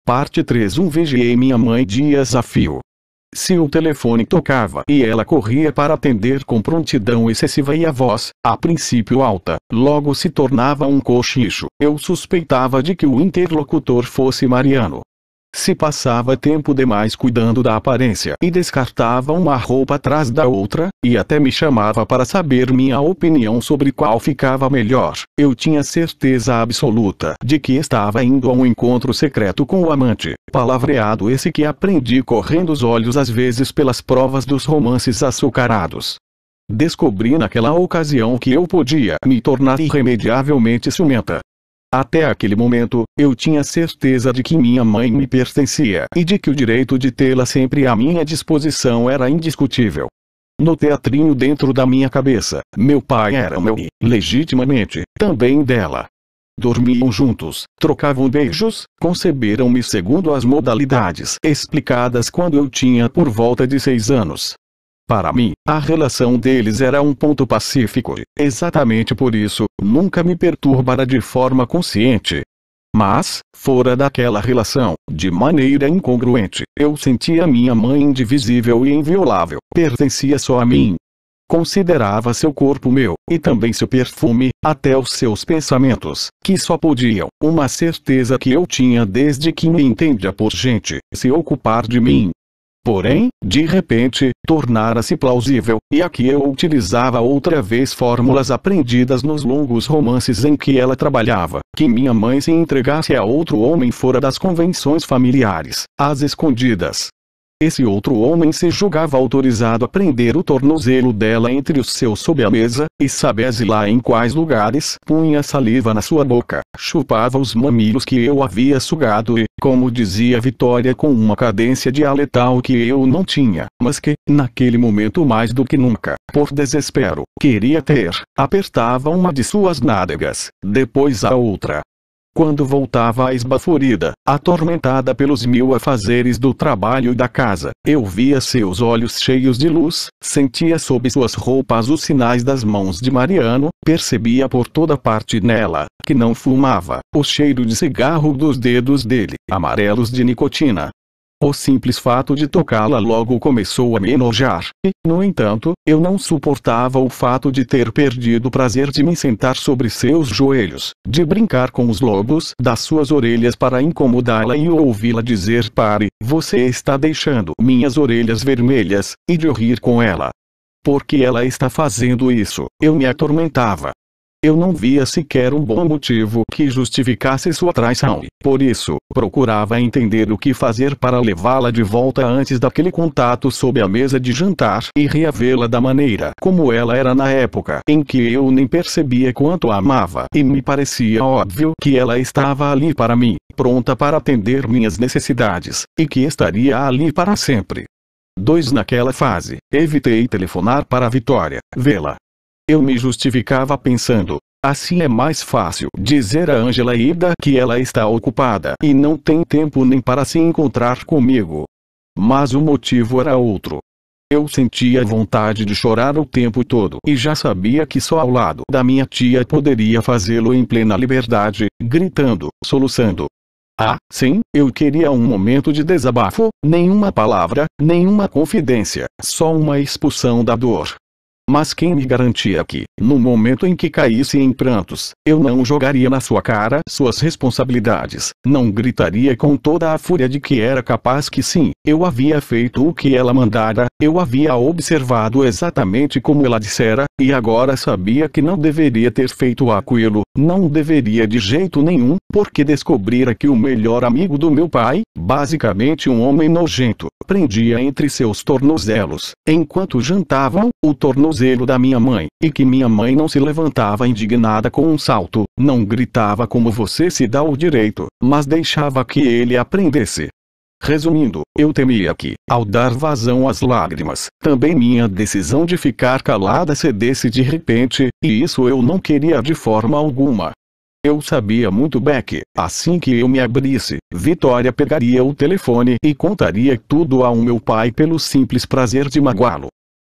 Parte 3. Vigiei minha mãe dias a fio. Se o telefone tocava e ela corria para atender com prontidão excessiva e a voz, a princípio alta, logo se tornava um cochicho, eu suspeitava de que o interlocutor fosse Mariano. Se passava tempo demais cuidando da aparência e descartava uma roupa atrás da outra, e até me chamava para saber minha opinião sobre qual ficava melhor, eu tinha certeza absoluta de que estava indo a um encontro secreto com o amante, palavreado esse que aprendi correndo os olhos às vezes pelas provas dos romances açucarados. Descobri naquela ocasião que eu podia me tornar irremediavelmente ciumenta. Até aquele momento, eu tinha certeza de que minha mãe me pertencia e de que o direito de tê-la sempre à minha disposição era indiscutível. No teatrinho dentro da minha cabeça, meu pai era meu e, legitimamente, também dela. Dormiam juntos, trocavam beijos, conceberam-me segundo as modalidades explicadas quando eu tinha por volta de 6 anos. Para mim, a relação deles era um ponto pacífico e, exatamente por isso, nunca me perturbara de forma consciente. Mas, fora daquela relação, de maneira incongruente, eu sentia minha mãe indivisível e inviolável, pertencia só a mim. Considerava seu corpo meu, e também seu perfume, até os seus pensamentos, que só podiam, uma certeza que eu tinha desde que me entendia por gente, se ocupar de mim. Porém, de repente, tornara-se plausível, e aqui eu utilizava outra vez fórmulas aprendidas nos longos romances em que ela trabalhava, que minha mãe se entregasse a outro homem fora das convenções familiares, às escondidas. Esse outro homem se julgava autorizado a prender o tornozelo dela entre os seus sob a mesa, e sabe-se lá em quais lugares, punha saliva na sua boca, chupava os mamilos que eu havia sugado e, como dizia Vitória com uma cadência dialetal que eu não tinha, mas que, naquele momento mais do que nunca, por desespero, queria ter, apertava uma de suas nádegas, depois a outra. Quando voltava esbaforida, atormentada pelos mil afazeres do trabalho e da casa, eu via seus olhos cheios de luz, sentia sob suas roupas os sinais das mãos de Mariano, percebia por toda parte nela, que não fumava, o cheiro de cigarro dos dedos dele, amarelos de nicotina. O simples fato de tocá-la logo começou a me enojar, e, no entanto, eu não suportava o fato de ter perdido o prazer de me sentar sobre seus joelhos, de brincar com os lobos das suas orelhas para incomodá-la e ouvi-la dizer: "Pare, você está deixando minhas orelhas vermelhas", e de rir com ela. Por que ela está fazendo isso? Eu me atormentava. Eu não via sequer um bom motivo que justificasse sua traição e, por isso, procurava entender o que fazer para levá-la de volta antes daquele contato sob a mesa de jantar e reavê-la da maneira como ela era na época em que eu nem percebia quanto a amava e me parecia óbvio que ela estava ali para mim, pronta para atender minhas necessidades, e que estaria ali para sempre. 2. Naquela fase, evitei telefonar para a Vitória, vê-la. Eu me justificava pensando: assim é mais fácil dizer a Ângela Ida que ela está ocupada e não tem tempo nem para se encontrar comigo. Mas o motivo era outro. Eu sentia vontade de chorar o tempo todo e já sabia que só ao lado da minha tia poderia fazê-lo em plena liberdade, gritando, soluçando. Ah, sim, eu queria um momento de desabafo, nenhuma palavra, nenhuma confidência, só uma expulsão da dor. Mas quem me garantia que, no momento em que caísse em prantos, eu não jogaria na sua cara suas responsabilidades, não gritaria com toda a fúria de que era capaz que sim, eu havia feito o que ela mandara, eu havia observado exatamente como ela dissera, e agora sabia que não deveria ter feito aquilo, não deveria de jeito nenhum, porque descobrira que o melhor amigo do meu pai, basicamente um homem nojento, prendia entre seus tornozelos, enquanto jantavam, o tornozelo da minha mãe, e que minha mãe não se levantava indignada com um salto, não gritava como você se dá o direito, mas deixava que ele aprendesse. Resumindo, eu temia que, ao dar vazão às lágrimas, também minha decisão de ficar calada cedesse de repente, e isso eu não queria de forma alguma. Eu sabia muito bem que, assim que eu me abrisse, Vitória pegaria o telefone e contaria tudo ao meu pai pelo simples prazer de magoá-lo.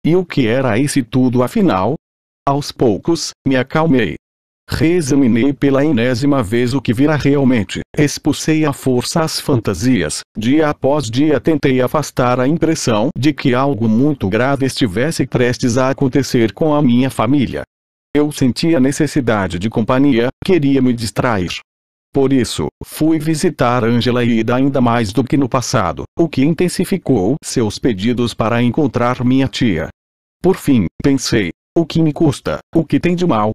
E o que era esse tudo afinal? Aos poucos, me acalmei. Reexaminei pela enésima vez o que vira realmente, expulsei à força as fantasias, dia após dia tentei afastar a impressão de que algo muito grave estivesse prestes a acontecer com a minha família. Eu sentia necessidade de companhia, queria me distrair. Por isso, fui visitar Angela e Ida ainda mais do que no passado, o que intensificou seus pedidos para encontrar minha tia. Por fim, pensei, o que me custa, o que tem de mal?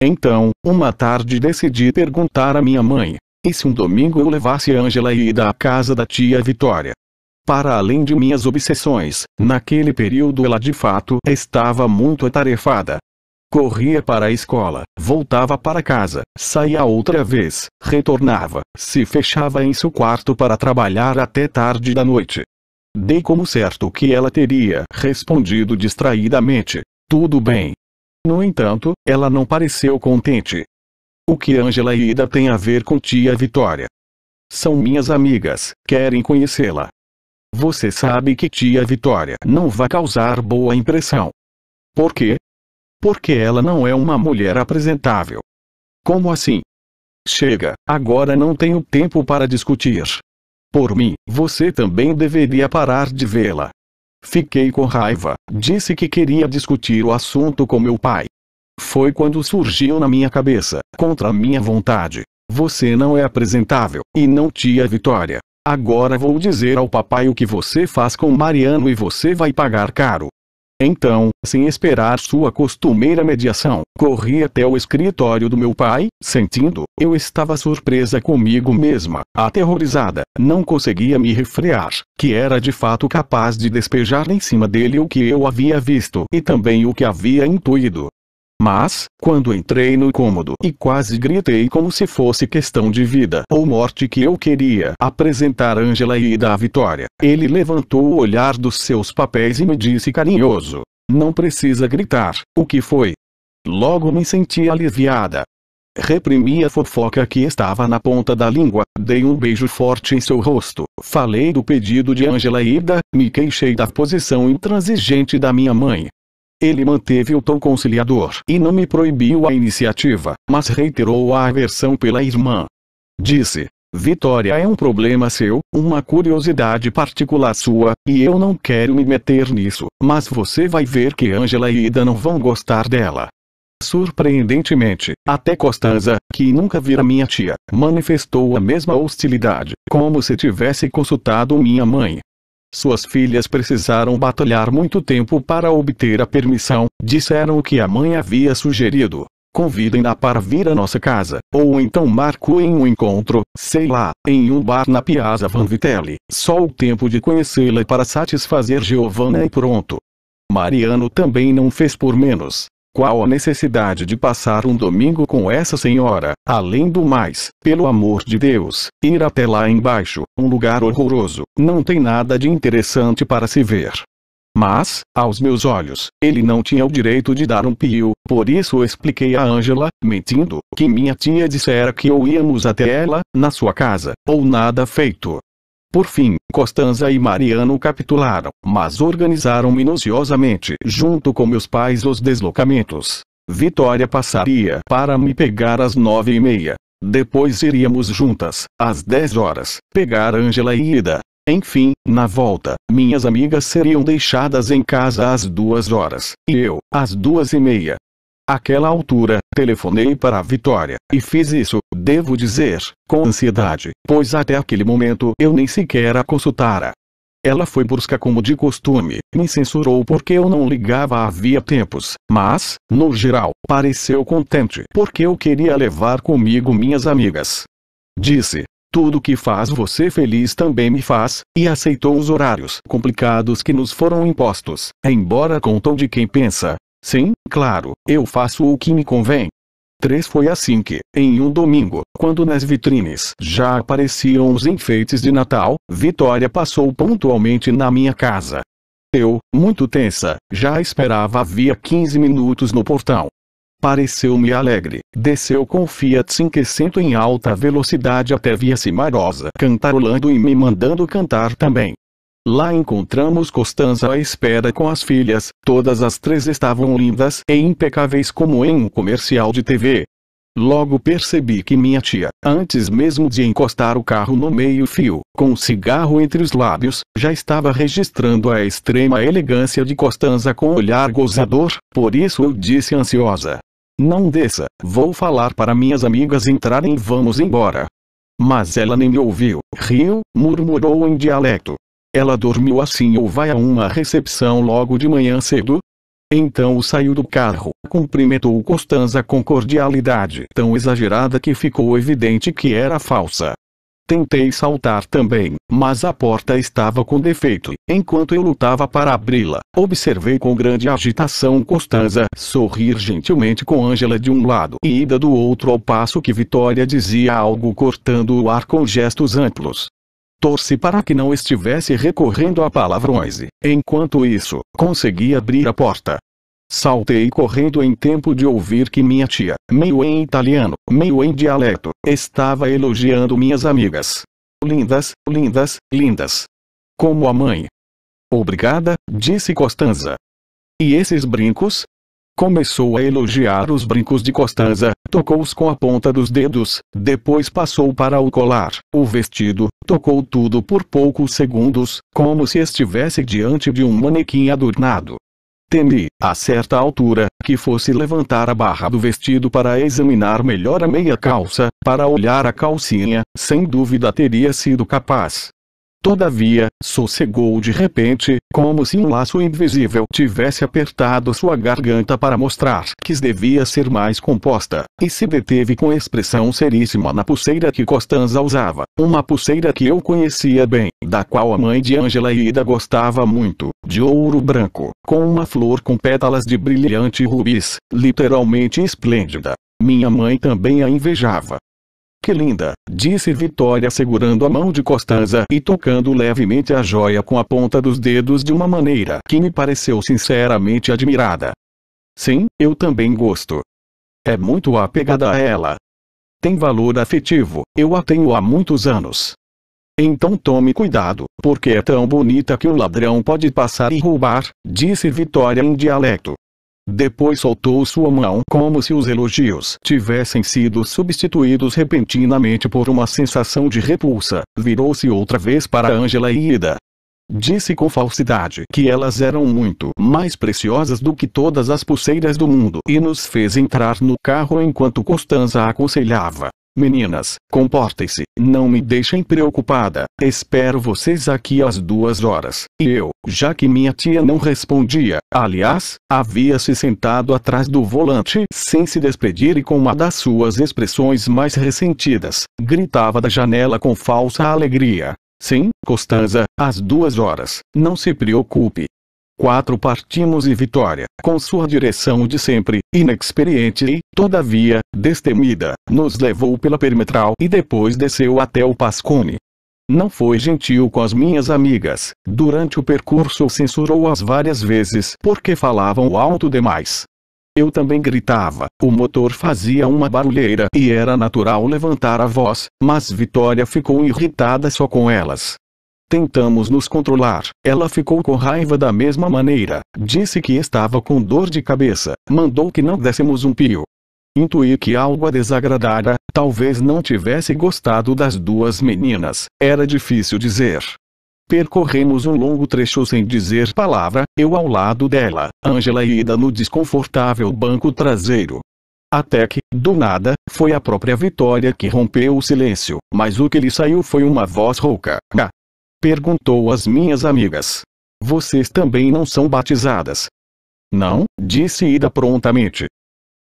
Então, uma tarde decidi perguntar à minha mãe, e se um domingo eu levasse Angela e Ida à casa da tia Vitória? Para além de minhas obsessões, naquele período ela de fato estava muito atarefada. Corria para a escola, voltava para casa, saía outra vez, retornava, se fechava em seu quarto para trabalhar até tarde da noite. Dei como certo que ela teria respondido distraidamente, tudo bem. No entanto, ela não pareceu contente. O que Angela e Ida têm a ver com tia Vitória? São minhas amigas, querem conhecê-la. Você sabe que tia Vitória não vai causar boa impressão. Por quê? Porque ela não é uma mulher apresentável. Como assim? Chega, agora não tenho tempo para discutir. Por mim, você também deveria parar de vê-la. Fiquei com raiva, disse que queria discutir o assunto com meu pai. Foi quando surgiu na minha cabeça, contra minha vontade. Você não é apresentável, e não tia Vitória. Agora vou dizer ao papai o que você faz com Mariano e você vai pagar caro. Então, sem esperar sua costumeira mediação, corri até o escritório do meu pai, sentindo, eu estava surpresa comigo mesma, aterrorizada, não conseguia me refrear, que era de fato capaz de despejar em cima dele o que eu havia visto e também o que havia intuído. Mas, quando entrei no cômodo e quase gritei como se fosse questão de vida ou morte que eu queria apresentar Angela e Ida à Vitória, ele levantou o olhar dos seus papéis e me disse carinhoso, não precisa gritar, o que foi? Logo me senti aliviada. Reprimi a fofoca que estava na ponta da língua, dei um beijo forte em seu rosto, falei do pedido de Angela e Ida, me queixei da posição intransigente da minha mãe. Ele manteve o tom conciliador e não me proibiu a iniciativa, mas reiterou a aversão pela irmã. Disse, Vitória é um problema seu, uma curiosidade particular sua, e eu não quero me meter nisso, mas você vai ver que Angela e Ida não vão gostar dela. Surpreendentemente, até Costanza, que nunca vira minha tia, manifestou a mesma hostilidade, como se tivesse consultado minha mãe. Suas filhas precisaram batalhar muito tempo para obter a permissão, disseram o que a mãe havia sugerido. Convidem-na para vir à nossa casa, ou então marquem um encontro, sei lá, em um bar na Piazza Vanvitelli, só o tempo de conhecê-la para satisfazer Giovanna e pronto. Mariano também não fez por menos. Qual a necessidade de passar um domingo com essa senhora? Além do mais, pelo amor de Deus, ir até lá embaixo, um lugar horroroso, não tem nada de interessante para se ver. Mas, aos meus olhos, ele não tinha o direito de dar um pio, por isso expliquei a Angela, mentindo, que minha tia dissera que ou íamos até ela, na sua casa, ou nada feito. Por fim, Costanza e Mariano capitularam, mas organizaram minuciosamente, junto com meus pais, os deslocamentos. Vitória passaria para me pegar às 9h30. Depois iríamos juntas, às 10 horas, pegar Angela e Ida. Enfim, na volta, minhas amigas seriam deixadas em casa às 2 horas, e eu, às 2h30. Àquela altura, telefonei para a Vitória, e fiz isso, devo dizer, com ansiedade, pois até aquele momento eu nem sequer a consultara. Ela foi brusca como de costume, me censurou porque eu não ligava havia tempos, mas, no geral, pareceu contente porque eu queria levar comigo minhas amigas. Disse, tudo que faz você feliz também me faz, e aceitou os horários complicados que nos foram impostos, embora com o tom de quem pensa. Sim, claro, eu faço o que me convém. 3 Foi assim que, em um domingo, quando nas vitrines já apareciam os enfeites de Natal, Vitória passou pontualmente na minha casa. Eu, muito tensa, já esperava havia 15 minutos no portão. Pareceu-me alegre, desceu com o Fiat 500 em alta velocidade até Via Cimarosa, cantarolando e me mandando cantar também. Lá encontramos Costanza à espera com as filhas, todas as 3 estavam lindas e impecáveis como em um comercial de TV. Logo percebi que minha tia, antes mesmo de encostar o carro no meio-fio, com um cigarro entre os lábios, já estava registrando a extrema elegância de Costanza com olhar gozador. Por isso eu disse ansiosa: não desça, vou falar para minhas amigas entrarem e vamos embora. Mas ela nem me ouviu, riu, murmurou em dialeto. Ela dormiu assim ou vai a uma recepção logo de manhã cedo? Então saiu do carro, cumprimentou Costanza com cordialidade tão exagerada que ficou evidente que era falsa. Tentei saltar também, mas a porta estava com defeito. Enquanto eu lutava para abri-la, observei com grande agitação Costanza sorrir gentilmente com Ângela de um lado e Ida do outro, ao passo que Vitória dizia algo cortando o ar com gestos amplos. Torci para que não estivesse recorrendo a palavrões e, enquanto isso, consegui abrir a porta. Saltei correndo em tempo de ouvir que minha tia, meio em italiano, meio em dialeto, estava elogiando minhas amigas. Lindas, lindas, lindas. Como a mãe. Obrigada, disse Costanza. E esses brincos? Começou a elogiar os brincos de Costanza, tocou-os com a ponta dos dedos, depois passou para o colar, o vestido, tocou tudo por poucos segundos, como se estivesse diante de um manequim adornado. Temi, a certa altura, que fosse levantar a barra do vestido para examinar melhor a meia calça, para olhar a calcinha, sem dúvida teria sido capaz. Todavia, sossegou de repente, como se um laço invisível tivesse apertado sua garganta para mostrar que devia ser mais composta, e se deteve com expressão seríssima na pulseira que Costanza usava, uma pulseira que eu conhecia bem, da qual a mãe de Ângela e Ida gostava muito, de ouro branco, com uma flor com pétalas de brilhante rubis, literalmente esplêndida. Minha mãe também a invejava. Que linda, disse Vitória segurando a mão de Costanza e tocando levemente a joia com a ponta dos dedos de uma maneira que me pareceu sinceramente admirada. Sim, eu também gosto. É muito apegada a ela. Tem valor afetivo, eu a tenho há muitos anos. Então tome cuidado, porque é tão bonita que um ladrão pode passar e roubar, disse Vitória em dialeto. Depois soltou sua mão como se os elogios tivessem sido substituídos repentinamente por uma sensação de repulsa, virou-se outra vez para Ângela e Ida. Disse com falsidade que elas eram muito mais preciosas do que todas as pulseiras do mundo e nos fez entrar no carro enquanto Costanza aconselhava: meninas, comportem-se, não me deixem preocupada, espero vocês aqui às 2 horas. E eu, já que minha tia não respondia, aliás, havia se sentado atrás do volante sem se despedir e com uma das suas expressões mais ressentidas, gritava da janela com falsa alegria: sim, Costanza, às 2 horas, não se preocupe. 4 partimos e Vitória, com sua direção de sempre, inexperiente e, todavia, destemida, nos levou pela perimetral e depois desceu até o Pascone. Não foi gentil com as minhas amigas, durante o percurso censurou-as várias vezes porque falavam alto demais. Eu também gritava, o motor fazia uma barulheira e era natural levantar a voz, mas Vitória ficou irritada só com elas. Tentamos nos controlar, ela ficou com raiva da mesma maneira, disse que estava com dor de cabeça, mandou que não dessemos um pio. Intuí que algo a desagradara, talvez não tivesse gostado das 2 meninas, era difícil dizer. Percorremos um longo trecho sem dizer palavra, eu ao lado dela, Ângela e Ida no desconfortável banco traseiro. Até que, do nada, foi a própria Vitória que rompeu o silêncio, mas o que lhe saiu foi uma voz rouca. Perguntou às minhas amigas. Vocês também não são batizadas? Não, disse Ida prontamente.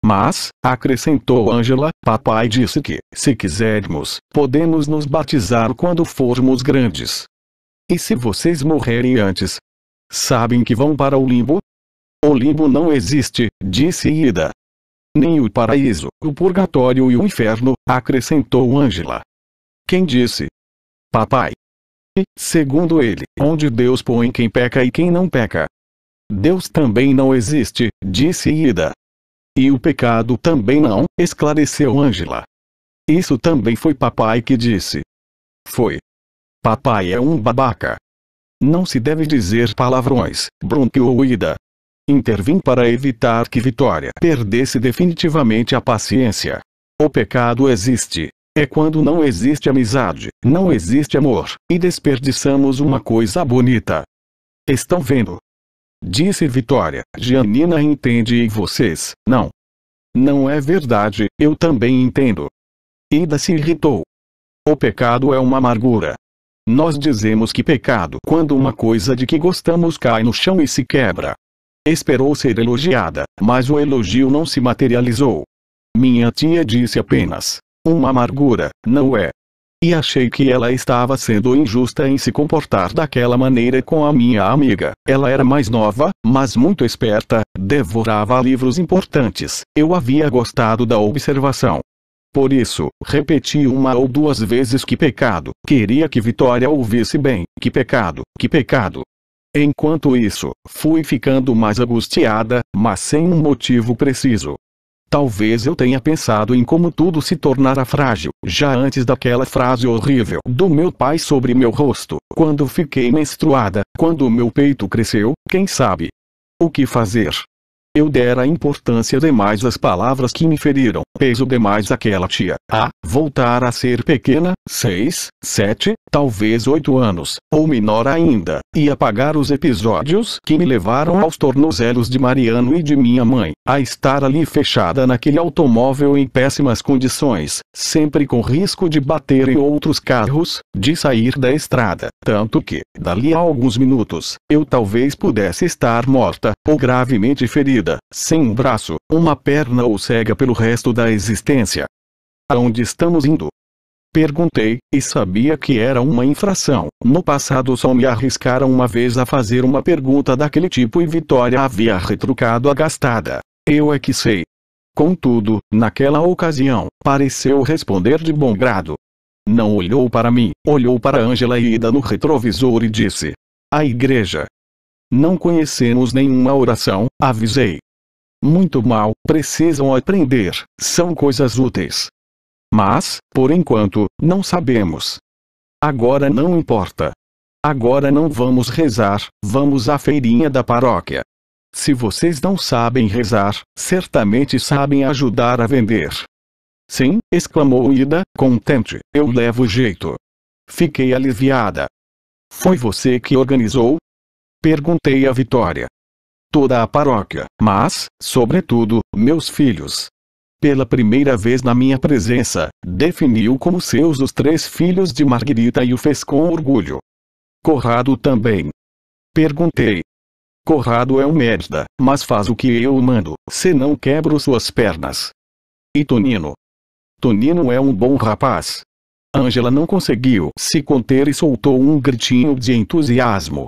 Mas, acrescentou Ângela, papai disse que, se quisermos, podemos nos batizar quando formos grandes. E se vocês morrerem antes? Sabem que vão para o limbo? O limbo não existe, disse Ida. Nem o paraíso, o purgatório e o inferno, acrescentou Ângela. Quem disse? Papai. E, segundo ele, onde Deus põe quem peca e quem não peca. Deus também não existe, disse Ida. E o pecado também não, esclareceu Ângela. Isso também foi papai que disse. Foi. Papai é um babaca. Não se deve dizer palavrões, bronqueou Ida. Intervim para evitar que Vitória perdesse definitivamente a paciência. O pecado existe. É quando não existe amizade, não existe amor, e desperdiçamos uma coisa bonita. Estão vendo? Disse Vitória. Gianina entende e vocês, não. Não é verdade, eu também entendo. Ida se irritou. O pecado é uma amargura. Nós dizemos que pecado quando uma coisa de que gostamos cai no chão e se quebra. Esperou ser elogiada, mas o elogio não se materializou. Minha tia disse apenas, uma amargura, não é? E achei que ela estava sendo injusta em se comportar daquela maneira com a minha amiga. Ela era mais nova, mas muito esperta, devorava livros importantes. Eu havia gostado da observação. Por isso, repeti uma ou duas vezes que pecado. Queria que Vitória ouvisse bem, que pecado, que pecado. Enquanto isso, fui ficando mais angustiada, mas sem um motivo preciso. Talvez eu tenha pensado em como tudo se tornara frágil, já antes daquela frase horrível do meu pai sobre meu rosto, quando fiquei menstruada, quando meu peito cresceu, quem sabe? O que fazer? Eu dera importância demais às palavras que me feriram, peso demais àquela tia, voltar a ser pequena, 6, 7, talvez 8 anos, ou menor ainda, e apagar os episódios que me levaram aos tornozelos de Mariano e de minha mãe, a estar ali fechada naquele automóvel em péssimas condições, sempre com risco de bater em outros carros, de sair da estrada, tanto que, dali a alguns minutos, eu talvez pudesse estar morta, ou gravemente ferida, sem um braço, uma perna ou cega pelo resto da existência. Aonde estamos indo? Perguntei, e sabia que era uma infração. No passado só me arriscaram uma vez a fazer uma pergunta daquele tipo e Vitória havia retrucado a gastada. Eu é que sei. Contudo, naquela ocasião, pareceu responder de bom grado. Não olhou para mim, olhou para Ângela e Ida no retrovisor e disse: a igreja. Não conhecemos nenhuma oração, avisei. Muito mal, precisam aprender, são coisas úteis. Mas, por enquanto, não sabemos. Agora não importa. Agora não vamos rezar, vamos à feirinha da paróquia. Se vocês não sabem rezar, certamente sabem ajudar a vender. Sim, exclamou Ida, contente, eu levo jeito. Fiquei aliviada. Foi você que organizou? Perguntei a Vitória. Toda a paróquia, mas, sobretudo, meus filhos. Pela primeira vez na minha presença, definiu como seus os 3 filhos de Margarita e o fez com orgulho. Corrado também? Perguntei. Corrado é um merda, mas faz o que eu mando, senão quebro suas pernas. E Tonino? Tonino é um bom rapaz. Ângela não conseguiu se conter e soltou um gritinho de entusiasmo.